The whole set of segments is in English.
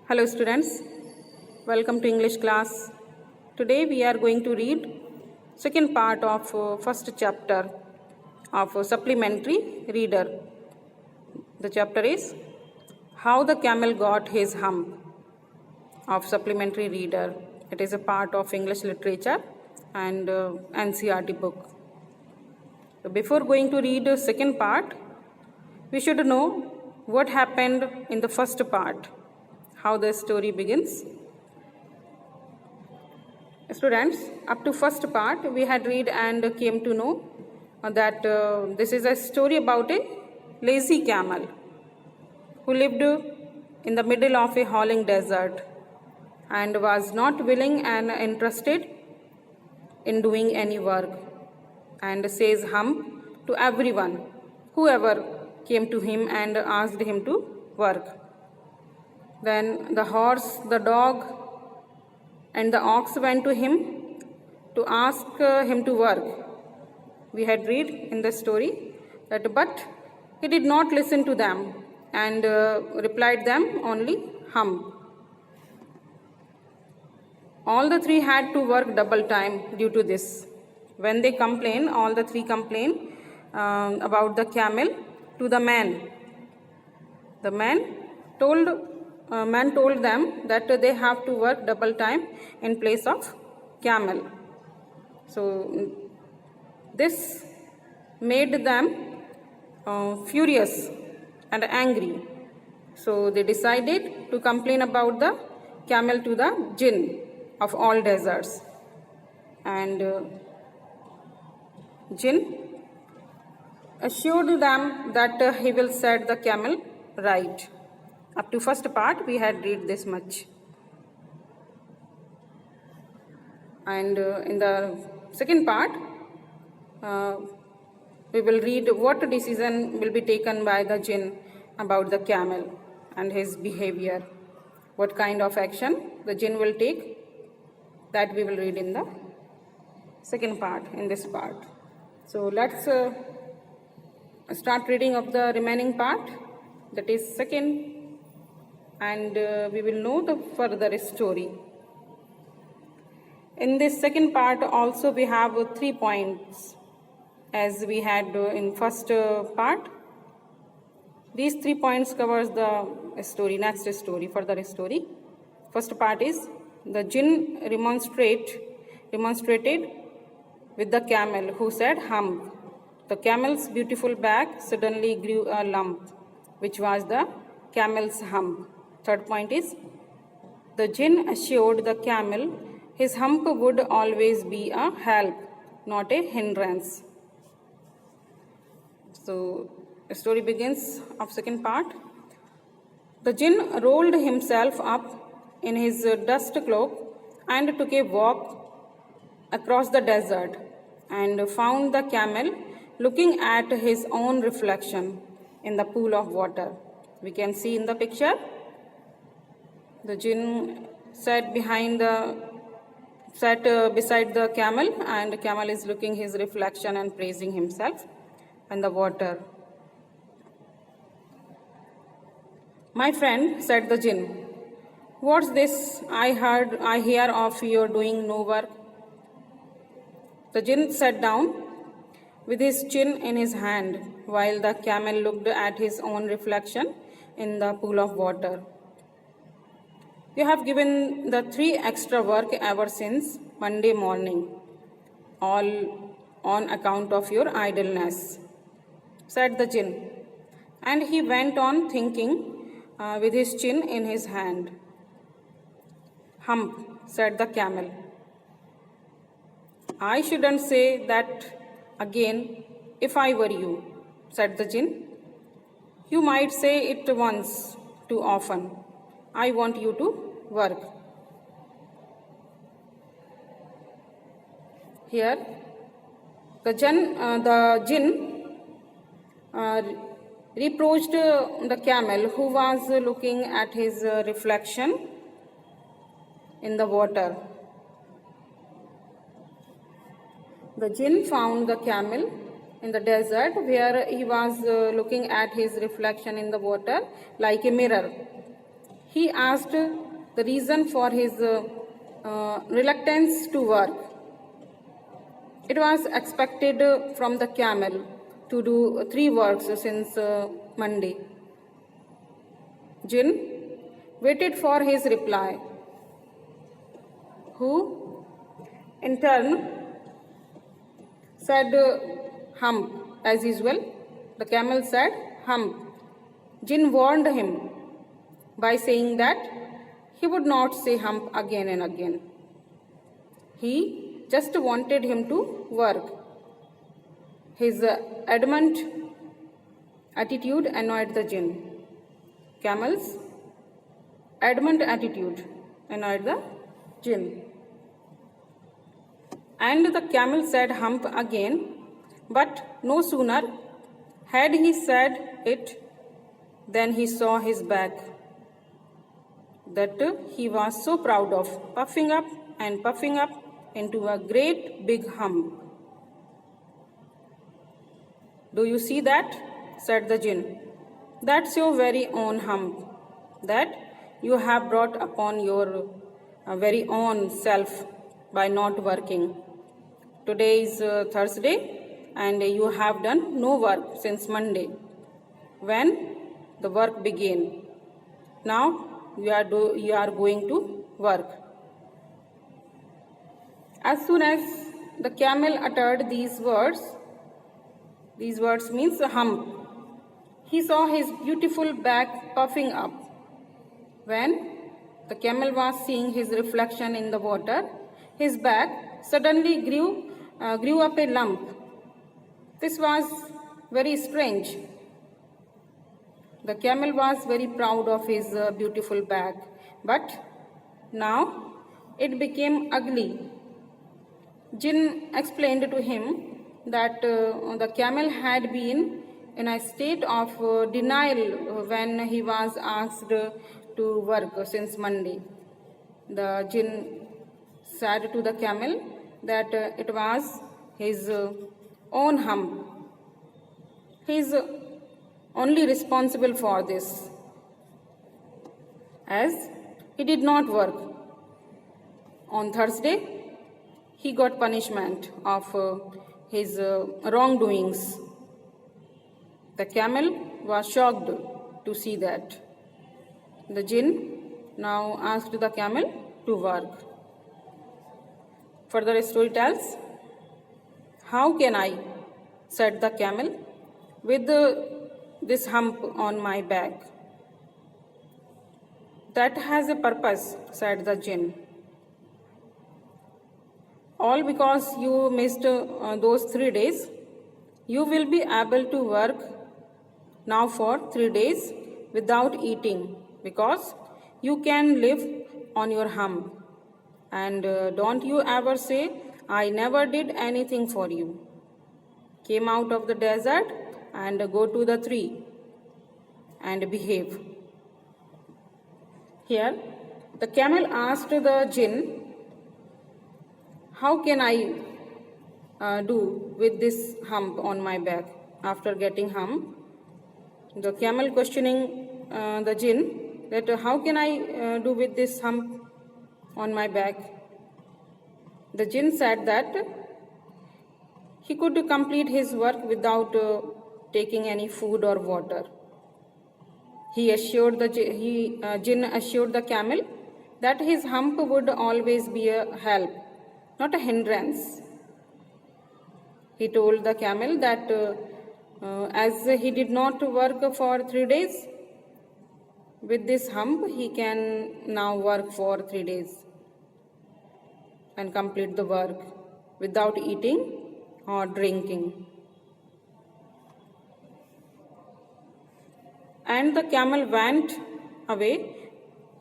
Hello students, welcome to English class. Today we are going to read second part of first chapter of Supplementary Reader. The chapter is How the Camel Got His Hump of Supplementary Reader. It is a part of English literature and NCERT book. So before going to read the second part, we should know what happened in the first part. How the story begins. Students, up to first part we had read and came to know that this is a story about a lazy camel who lived in the middle of a howling desert and was not willing and interested in doing any work, and says hump to everyone whoever came to him and asked him to work. Then the horse, the dog, and the ox went to him to ask him to work. We had read in the story that, but he did not listen to them and replied them only hump. All the three had to work double time due to this. When they complain, all the three complain about the camel to the man. The man told them that they have to work double time in place of camel. So this made them furious and angry. So they decided to complain about the camel to the jinn of all deserts. And jinn assured them that he will set the camel right. Up to first part we had read this much, and in the second part we will read what decision will be taken by the jinn about the camel and his behavior, what kind of action the jinn will take, that we will read in the second part, in this part. So let's start reading of the remaining part, that is second, and we will know the further story. In this second part also we have 3 points as we had in first part. These 3 points covers the story, next story, further story. First part is the jinn remonstrated with the camel who said hump. The camel's beautiful back suddenly grew a lump, which was the camel's hump. Third point is the jinn assured the camel his hump would always be a help, not a hindrance. So the story begins of second part. The jinn rolled himself up in his dust cloak and took a walk across the desert and found the camel looking at his own reflection in the pool of water. We can see in the picture the jinn sat beside the camel, and the camel is looking his reflection and praising himself in the water. My friend, said the jinn, what's this I hear of your doing no work? The jinn sat down with his chin in his hand while the camel looked at his own reflection in the pool of water. You have given the 3 extra work ever since Monday morning, all on account of your idleness, said the jinn. And he went on thinking with his chin in his hand. Hump, said the camel. I shouldn't say that again if I were you, said the jinn. You might say it once too often. I want you to work. Here the jinn reproached the camel who was looking at his reflection in the water. The jinn found the camel in the desert where he was looking at his reflection in the water like a mirror. he asked the reason for his reluctance to work. It was expected from the camel to do 3 works since Monday. Jinn waited for his reply, who in turn said hump as usual. The camel said hump. Jinn warned him by saying that he would not say hump again and again. He just wanted him to work. His adamant attitude annoyed the jinn. Camel's adamant attitude annoyed the jinn. And the camel said hump again, but no sooner had he said it than he saw his back that he was so proud of, puffing up into a great big hump. Do you see that? Said the jinn. That's your very own hump that you have brought upon your very own self by not working. Today is Thursday and you have done no work since Monday when the work began. Now you are going to work. As soon as the camel uttered these words means hump, he saw his beautiful back puffing up. When the camel was seeing his reflection in the water, his back suddenly grew up a lump. This was very strange. The camel was very proud of his beautiful back, but now it became ugly. Jinn explained to him that the camel had been in a state of denial when he was asked to work since Monday. The jinn said to the camel that it was his own hump. He is only responsible for this, as he did not work. On Thursday, he got punishment of his wrongdoings. The camel was shocked to see that. The jinn now asked the camel to work. Further story tells, how can I, said the camel, with this hump on my back? That has a purpose, said the jinn. All because you missed those 3 days. You will be able to work now for 3 days without eating, because you can live on your hump. And don't you ever say, I never did anything for you. Came out of the desert and go to the tree and behave. Here, the camel asked the jinn, how can I do with this hump on my back after getting hump? The camel questioning the jinn that how can I do with this hump on my back? The jinn said that he could complete his work without taking any food or water. Jinn assured the camel that his hump would always be a help, not a hindrance. He told the camel that as he did not work for 3 days, with this hump he can now work for 3 days and complete the work without eating or drinking. And the camel went away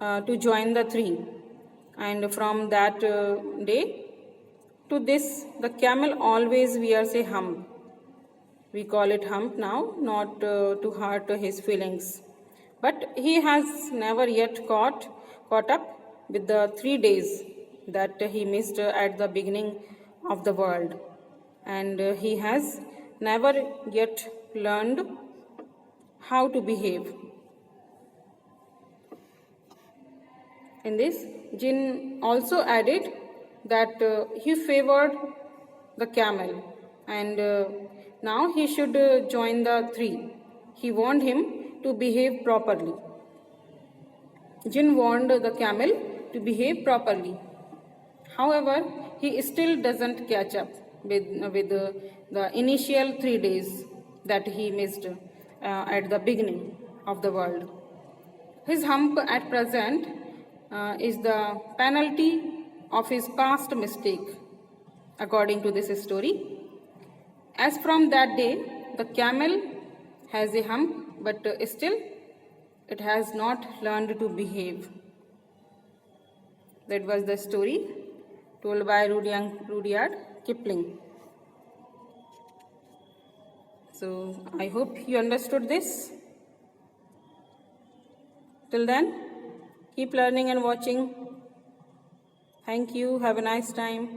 to join the tree. And from that day to this, the camel always wears a hump. We call it hump now, not to hurt his feelings. But he has never yet caught up with the 3 days that he missed at the beginning of the world. And he has never yet learned how to behave. In this, Jinn also added that he favored the camel and now he should join the three. He warned him to behave properly. Jinn warned the camel to behave properly. However, he still doesn't catch up with the initial 3 days that he missed at the beginning of the world. His hump at present is the penalty of his past mistake, according to this story. As from that day, the camel has a hump, but still it has not learned to behave. That was the story told by Rudyard Kipling. So I hope you understood this. Till then, keep learning and watching. Thank you. Have a nice time.